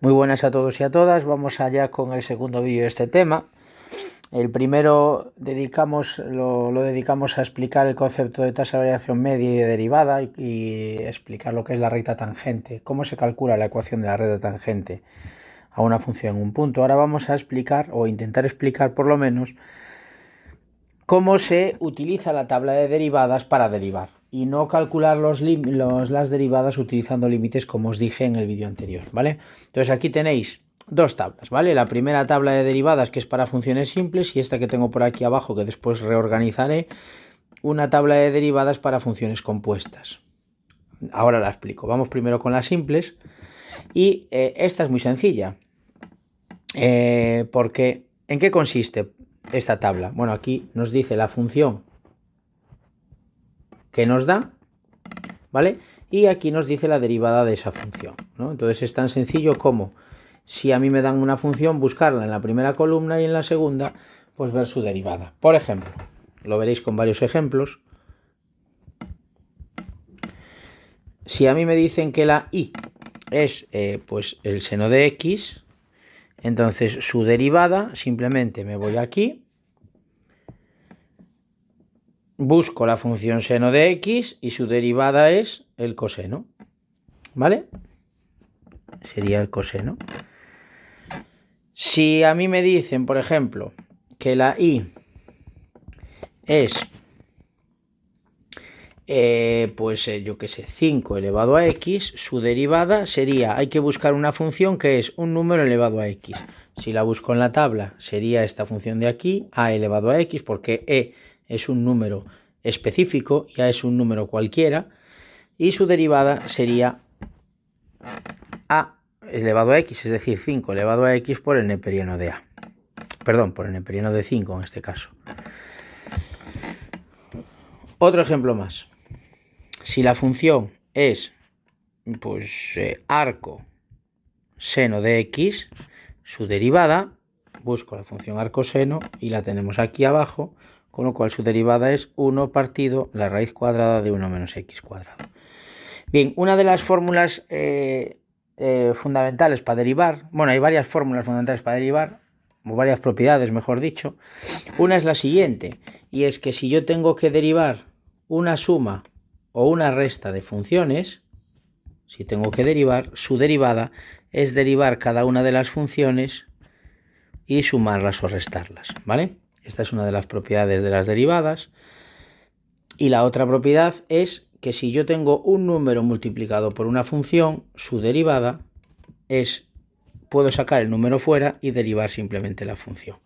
Muy buenas a todos y a todas. Vamos allá con el segundo vídeo de este tema. El primero lo dedicamos a explicar el concepto de tasa de variación media y de derivada y explicar lo que es la recta tangente, cómo se calcula la ecuación de la recta tangente a una función en un punto. Ahora vamos a explicar, o intentar explicar por lo menos, cómo se utiliza la tabla de derivadas para derivar y no calcular las derivadas utilizando límites como os dije en el vídeo anterior, ¿vale? Entonces aquí tenéis dos tablas, ¿vale? La primera tabla de derivadas, que es para funciones simples, y esta que tengo por aquí abajo, que después reorganizaré, una tabla de derivadas para funciones compuestas. Ahora la explico. Vamos primero con las simples, y esta es muy sencilla, porque ¿en qué consiste esta tabla? Bueno, aquí nos dice la función que nos da, ¿vale? Y aquí nos dice la derivada de esa función, ¿no? Entonces es tan sencillo como, si a mí me dan una función, buscarla en la primera columna y en la segunda, pues ver su derivada. Por ejemplo, lo veréis con varios ejemplos. Si a mí me dicen que la y es pues el seno de x, entonces su derivada, simplemente me voy aquí, busco la función seno de x y su derivada es el coseno, ¿vale? Sería el coseno. Si a mí me dicen, por ejemplo, que la y es, yo qué sé, 5 elevado a x, su derivada sería, hay que buscar una función que es un número elevado a x. Si la busco en la tabla, sería esta función de aquí, a elevado a x, porque e es un número específico y a es un número cualquiera, y su derivada sería a elevado a x, es decir, 5 elevado a x por el neperiano de a. Perdón, por el neperiano de 5 en este caso. Otro ejemplo más. Si la función es, pues, arco seno de x, su derivada, busco la función arcoseno y la tenemos aquí abajo, con lo cual su derivada es 1 partido la raíz cuadrada de 1 menos x cuadrado. Bien, una de las fórmulas fundamentales para derivar, bueno, hay varias fórmulas fundamentales para derivar, o varias propiedades, mejor dicho. Una es la siguiente, y es que si yo tengo que derivar una suma o una resta de funciones, si tengo que derivar, su derivada es derivar cada una de las funciones y sumarlas o restarlas, ¿vale? Esta es una de las propiedades de las derivadas. Y la otra propiedad es que si yo tengo un número multiplicado por una función, su derivada es, puedo sacar el número fuera y derivar simplemente la función.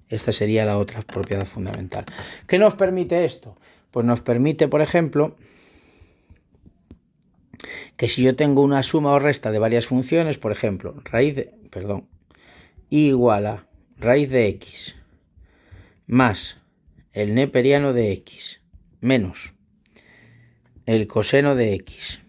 Esta sería la otra propiedad fundamental. ¿Qué nos permite esto? Pues nos permite, por ejemplo, que si yo tengo una suma o resta de varias funciones, por ejemplo, y igual a raíz de x más el neperiano de x menos el coseno de x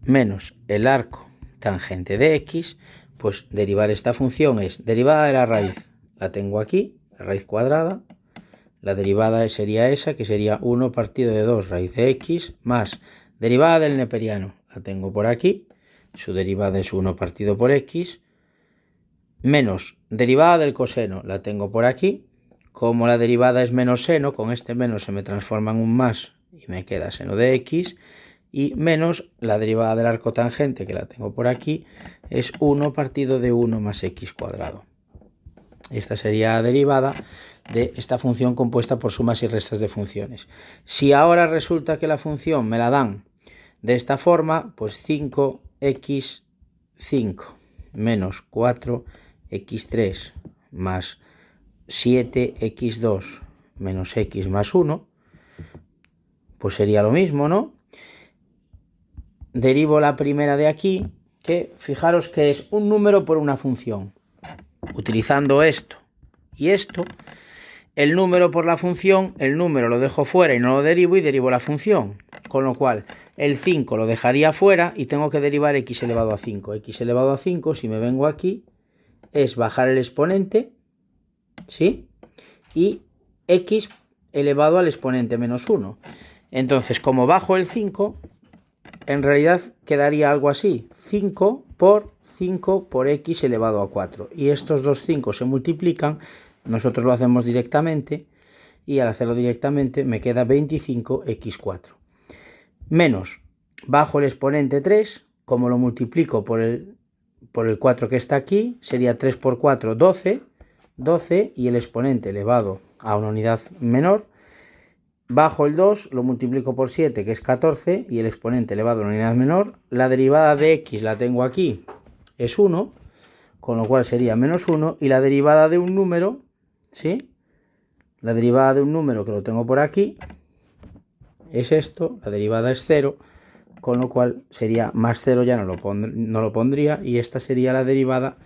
menos el arco tangente de x, pues derivar esta función es derivada de la raíz, la tengo aquí, la raíz cuadrada, la derivada sería esa, que sería 1 partido de 2 raíz de x, más derivada del neperiano, la tengo por aquí, su derivada es 1 partido por x, menos derivada del coseno, la tengo por aquí, como la derivada es menos seno, con este menos se me transforma en un más y me queda seno de x, y menos la derivada del arco tangente, que la tengo por aquí, es 1 partido de 1 más x cuadrado. Esta sería la derivada de esta función compuesta por sumas y restas de funciones. Si ahora resulta que la función me la dan de esta forma, pues 5x5 menos 4x3 más 7x2 menos x más 1, pues sería lo mismo, ¿no? Derivo la primera de aquí, que fijaros que es un número por una función. Utilizando esto y esto, el número por la función, el número lo dejo fuera y no lo derivo y derivo la función. Con lo cual, el 5 lo dejaría fuera y tengo que derivar x elevado a 5. X elevado a 5, si me vengo aquí, es bajar el exponente, ¿sí? Y x elevado al exponente menos 1. Entonces, como bajo el 5, en realidad quedaría algo así, 5 por x elevado a 4. Y estos dos 5 se multiplican, nosotros lo hacemos directamente, y al hacerlo directamente me queda 25x4. Menos, bajo el exponente 3, como lo multiplico por el 4 que está aquí, sería 3 por 4, 12, y el exponente elevado a una unidad menor. Bajo el 2 lo multiplico por 7, que es 14, y el exponente elevado a una unidad menor. La derivada de x la tengo aquí, es 1, con lo cual sería menos 1, y la derivada de un número, ¿sí? La derivada de un número, que lo tengo por aquí, es esto, la derivada es 0, con lo cual sería más 0, ya no lo pondría, y esta sería la derivada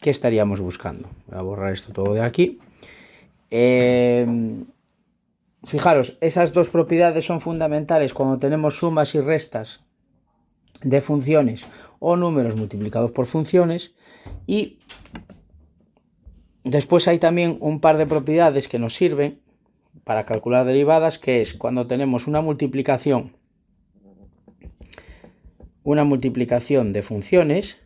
que estaríamos buscando. Voy a borrar esto todo de aquí. Fijaros, esas dos propiedades son fundamentales cuando tenemos sumas y restas de funciones o números multiplicados por funciones. Y después hay también un par de propiedades que nos sirven para calcular derivadas, que es cuando tenemos una multiplicación de funciones,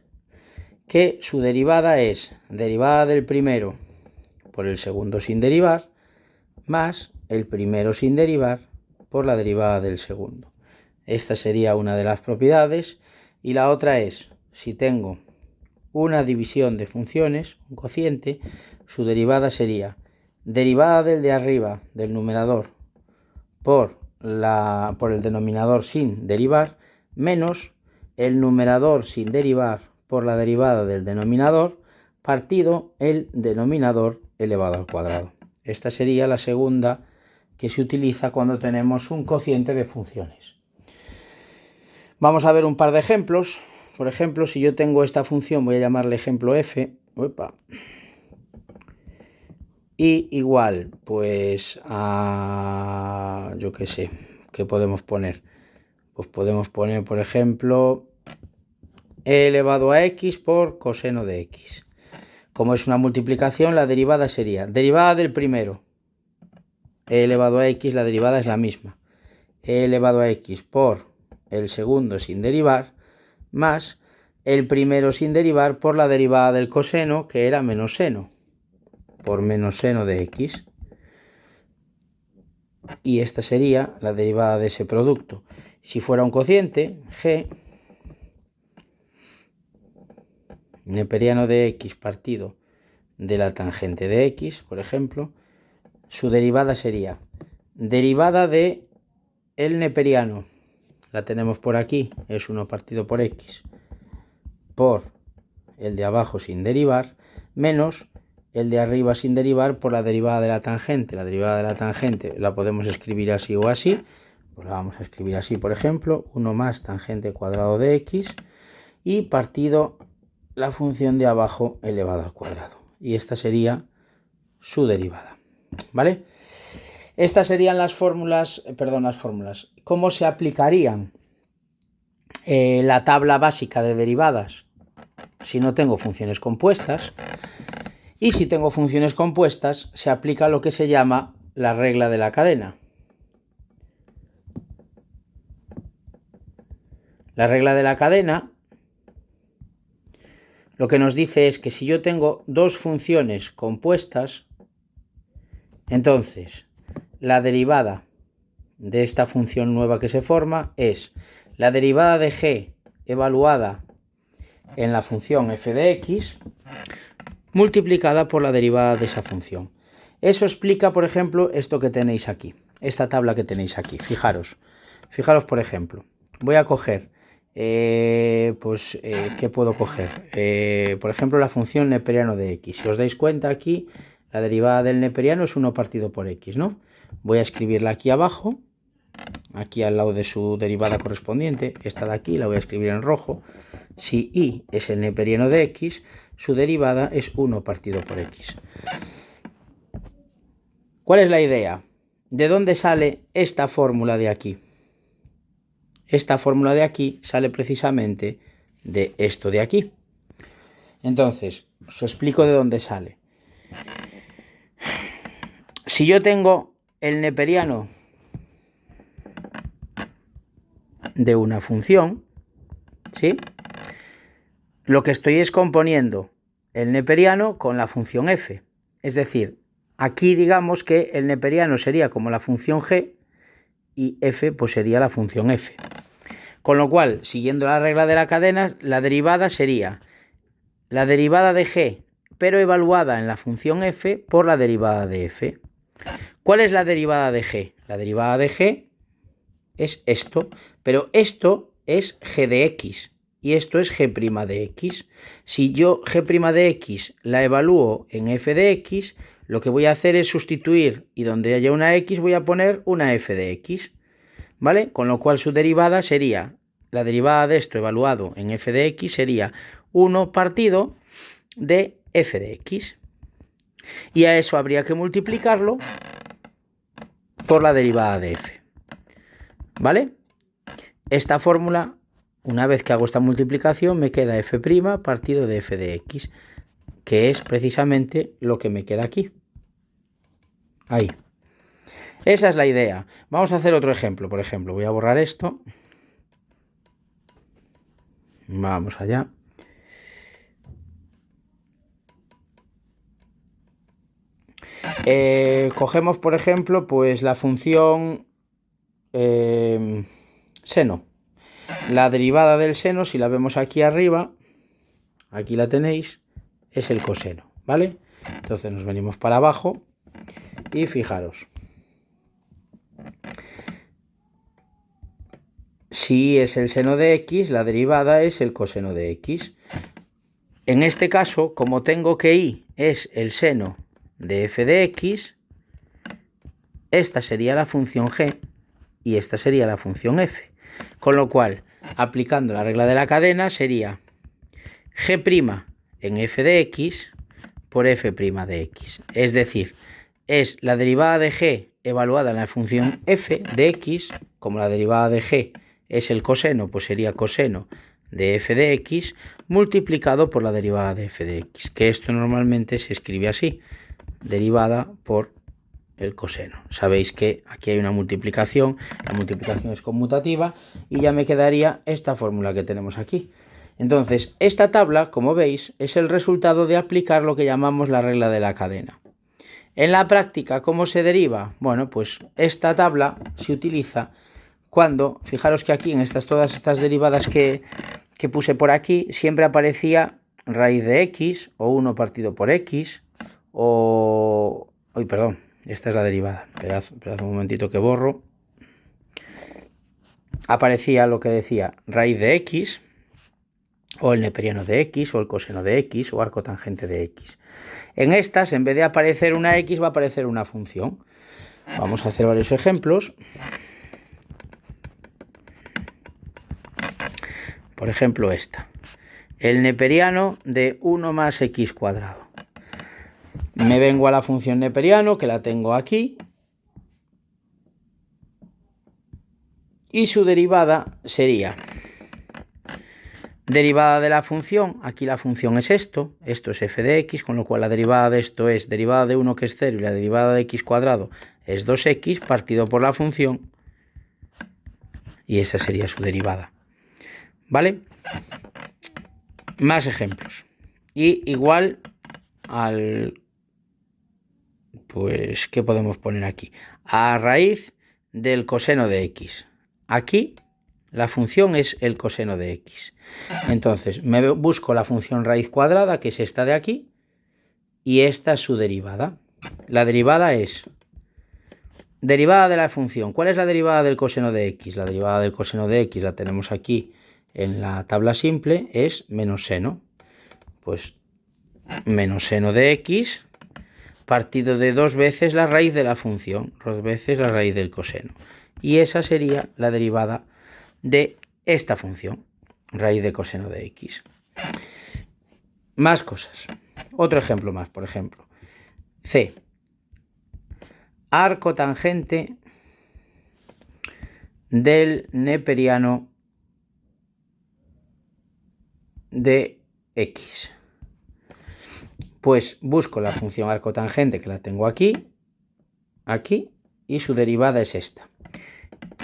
que su derivada es derivada del primero por el segundo sin derivar, más el primero sin derivar por la derivada del segundo. Esta sería una de las propiedades. Y la otra es, si tengo una división de funciones, un cociente, su derivada sería derivada del de arriba, del numerador, por el denominador sin derivar, menos el numerador sin derivar por la derivada del denominador, partido el denominador elevado al cuadrado. Esta sería la segunda que se utiliza cuando tenemos un cociente de funciones. Vamos a ver un par de ejemplos. Por ejemplo, si yo tengo esta función, voy a llamarle ejemplo f, y igual, pues a, yo qué sé, ¿qué podemos poner? Pues podemos poner, por ejemplo, e elevado a x por coseno de x. Como es una multiplicación, la derivada sería derivada del primero, e elevado a x, la derivada es la misma, e elevado a x por el segundo sin derivar, más el primero sin derivar por la derivada del coseno, que era menos seno, por menos seno de x. Y esta sería la derivada de ese producto. Si fuera un cociente, g, neperiano de x partido de la tangente de x, por ejemplo, su derivada sería derivada de el neperiano, la tenemos por aquí, es 1 partido por x, por el de abajo sin derivar, menos el de arriba sin derivar por la derivada de la tangente. La derivada de la tangente la podemos escribir así o así, pues la vamos a escribir así, por ejemplo, 1 más tangente cuadrado de x, y partido la función de abajo elevada al cuadrado. Y esta sería su derivada, ¿vale? Estas serían las fórmulas, ¿Cómo se aplicarían la tabla básica de derivadas si no tengo funciones compuestas? Y si tengo funciones compuestas, se aplica lo que se llama la regla de la cadena. La regla de la cadena lo que nos dice es que si yo tengo dos funciones compuestas, entonces la derivada de esta función nueva que se forma es la derivada de g evaluada en la función f de x multiplicada por la derivada de esa función. Eso explica, por ejemplo, esto que tenéis aquí, esta tabla que tenéis aquí. Fijaros, por ejemplo, voy a coger, ¿qué puedo coger? Por ejemplo, la función neperiano de x. Si os dais cuenta aquí, la derivada del neperiano es 1 partido por x, ¿no? Voy a escribirla aquí abajo, aquí al lado de su derivada correspondiente, esta de aquí la voy a escribir en rojo. Si y es el neperiano de x, su derivada es 1 partido por x. ¿Cuál es la idea? ¿De dónde sale esta fórmula de aquí? Esta fórmula de aquí sale precisamente de esto de aquí. Entonces, os explico de dónde sale. Si yo tengo el neperiano de una función, ¿sí? Lo que estoy es componiendo el neperiano con la función f. Es decir, aquí digamos que el neperiano sería como la función g y f pues sería la función f. Con lo cual, siguiendo la regla de la cadena, la derivada sería la derivada de g, pero evaluada en la función f por la derivada de f. ¿Cuál es la derivada de g? La derivada de g es esto, pero esto es g de x y esto es g' de x. Si yo g' de x la evalúo en f de x, lo que voy a hacer es sustituir y donde haya una x voy a poner una f de x, ¿vale? Con lo cual su derivada sería, la derivada de esto evaluado en f de x sería 1 partido de f de x. Y a eso habría que multiplicarlo por la derivada de f, ¿vale? Esta fórmula, una vez que hago esta multiplicación, me queda f' partido de f de x, que es precisamente lo que me queda aquí. Ahí. Esa es la idea. Vamos a hacer otro ejemplo. Por ejemplo, voy a borrar esto. Vamos allá. Cogemos, por ejemplo, pues la función seno. La derivada del seno, si la vemos aquí arriba, aquí la tenéis, es el coseno, ¿vale? Entonces nos venimos para abajo y fijaros. Si es el seno de x, la derivada es el coseno de x. En este caso, como tengo que y es el seno de f de x, esta sería la función g y esta sería la función f. Con lo cual, aplicando la regla de la cadena, sería g' en f de x por f' de x. Es decir, es la derivada de g evaluada en la función f de x, como la derivada de g es el coseno, pues sería coseno de f de x multiplicado por la derivada de f de x, que esto normalmente se escribe así, derivada por el coseno. Sabéis que aquí hay una multiplicación, la multiplicación es conmutativa y ya me quedaría esta fórmula que tenemos aquí. Entonces, esta tabla, como veis, es el resultado de aplicar lo que llamamos la regla de la cadena. En la práctica, ¿cómo se deriva? Bueno, pues esta tabla se utiliza cuando, fijaros que aquí en todas estas derivadas que puse por aquí, siempre aparecía raíz de x o 1 partido por x o... Uy, perdón, esta es la derivada. Esperad un momentito que borro. Aparecía lo que decía raíz de x o el neperiano de x o el coseno de x o arco tangente de x. En estas, en vez de aparecer una x, va a aparecer una función. Vamos a hacer varios ejemplos. Por ejemplo, esta. El neperiano de 1 más x cuadrado. Me vengo a la función neperiano, que la tengo aquí. Y su derivada sería derivada de la función. Aquí la función es esto es f de x, con lo cual la derivada de esto es derivada de 1, que es 0, y la derivada de x cuadrado es 2x partido por la función. Y esa sería su derivada. ¿Vale? Más ejemplos. Y igual al... Pues, ¿qué podemos poner aquí? A raíz del coseno de x. Aquí la función es el coseno de x. Entonces, me busco la función raíz cuadrada, que es esta de aquí, y esta es su derivada. La derivada es derivada de la función. ¿Cuál es la derivada del coseno de x? La derivada del coseno de x la tenemos aquí en la tabla simple, es menos seno. Pues menos seno de x partido de 2 veces la raíz de la función, 2 veces la raíz del coseno. Y esa sería la derivada de esta función, raíz de coseno de x. Más cosas. Otro ejemplo más, por ejemplo. C. Arco tangente del neperiano de x. Pues busco la función arco tangente, que la tengo aquí, y su derivada es esta.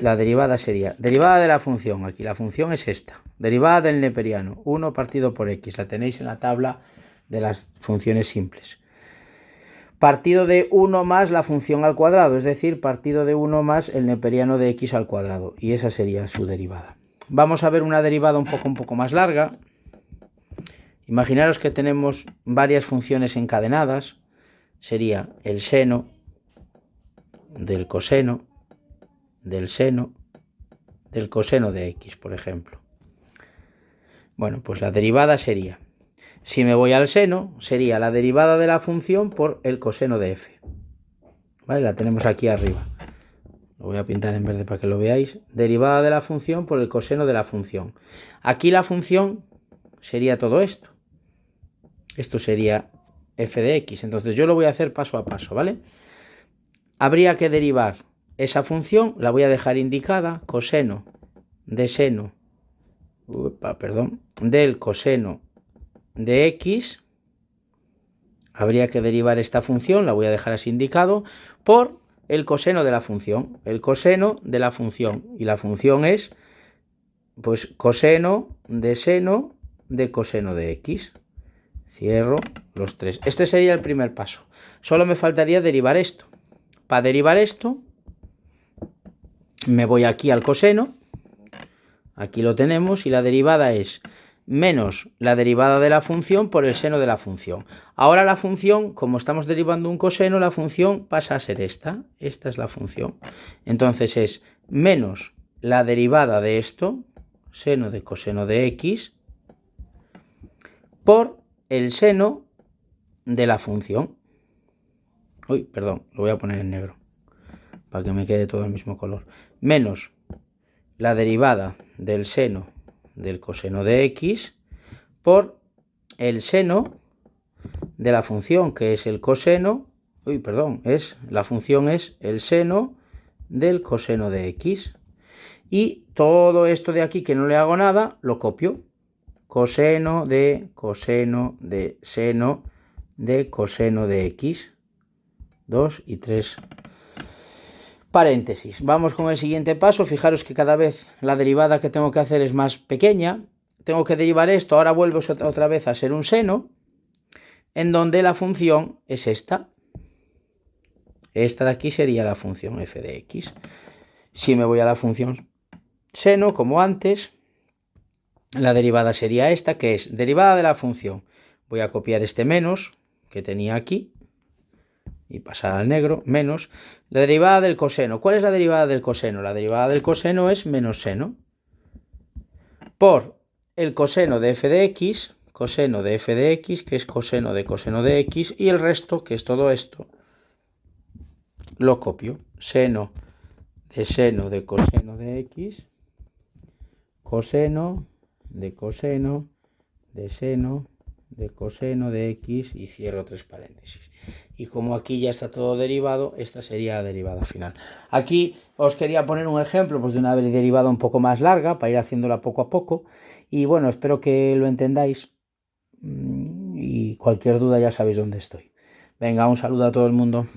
la derivada sería, derivada de la función, aquí la función es esta, derivada del neperiano, 1 partido por x, la tenéis en la tabla de las funciones simples. Partido de 1 más la función al cuadrado, es decir, partido de 1 más el neperiano de x al cuadrado, y esa sería su derivada. Vamos a ver una derivada un poco más larga. Imaginaros que tenemos varias funciones encadenadas, sería el seno del coseno del seno del coseno de x, por ejemplo. Bueno, pues la derivada sería, si me voy al seno, sería la derivada de la función por el coseno de f. ¿Vale? La tenemos aquí arriba. Lo voy a pintar en verde para que lo veáis. Derivada de la función por el coseno de la función. Aquí la función sería todo esto. Esto sería f de x. Entonces yo lo voy a hacer paso a paso, ¿vale? Habría que derivar esa función, la voy a dejar indicada, coseno de seno, del coseno de x. Habría que derivar esta función, la voy a dejar así indicado, por el coseno de la función. El coseno de la función. Y la función es, pues, coseno de seno de coseno de x. Cierro los tres. Este sería el primer paso. Solo me faltaría derivar esto. Para derivar esto, me voy aquí al coseno. Aquí lo tenemos y la derivada es menos la derivada de la función por el seno de la función. Ahora la función, como estamos derivando un coseno, la función pasa a ser esta. Esta es la función. Entonces es menos la derivada de esto, seno de coseno de x, por el seno de la función. Uy, perdón, lo voy a poner en negro para que me quede todo el mismo color. Menos la derivada del seno del coseno de x por el seno de la función, que es el coseno, la función es el seno del coseno de x. Y todo esto de aquí que no le hago nada, lo copio. Coseno de seno de coseno de x. 2 y 3 paréntesis. Vamos con el siguiente paso. Fijaros que cada vez la derivada que tengo que hacer es más pequeña. Tengo que derivar esto. Ahora vuelvo otra vez a ser un seno, en donde la función es esta. Esta de aquí sería la función f de x. Si me voy a la función seno, como antes, la derivada sería esta, que es derivada de la función. Voy a copiar este menos que tenía aquí y pasar al negro, menos la derivada del coseno. ¿Cuál es la derivada del coseno? La derivada del coseno es menos seno por el coseno de f de x, coseno de f de x, que es coseno de x, y el resto, que es todo esto, lo copio. Seno de coseno de x, coseno de seno de coseno de x, y cierro 3 paréntesis. Y como aquí ya está todo derivado, esta sería la derivada final. Aquí os quería poner un ejemplo, pues, de una derivada un poco más larga, para ir haciéndola poco a poco. Y bueno, espero que lo entendáis. Y cualquier duda ya sabéis dónde estoy. Venga, un saludo a todo el mundo.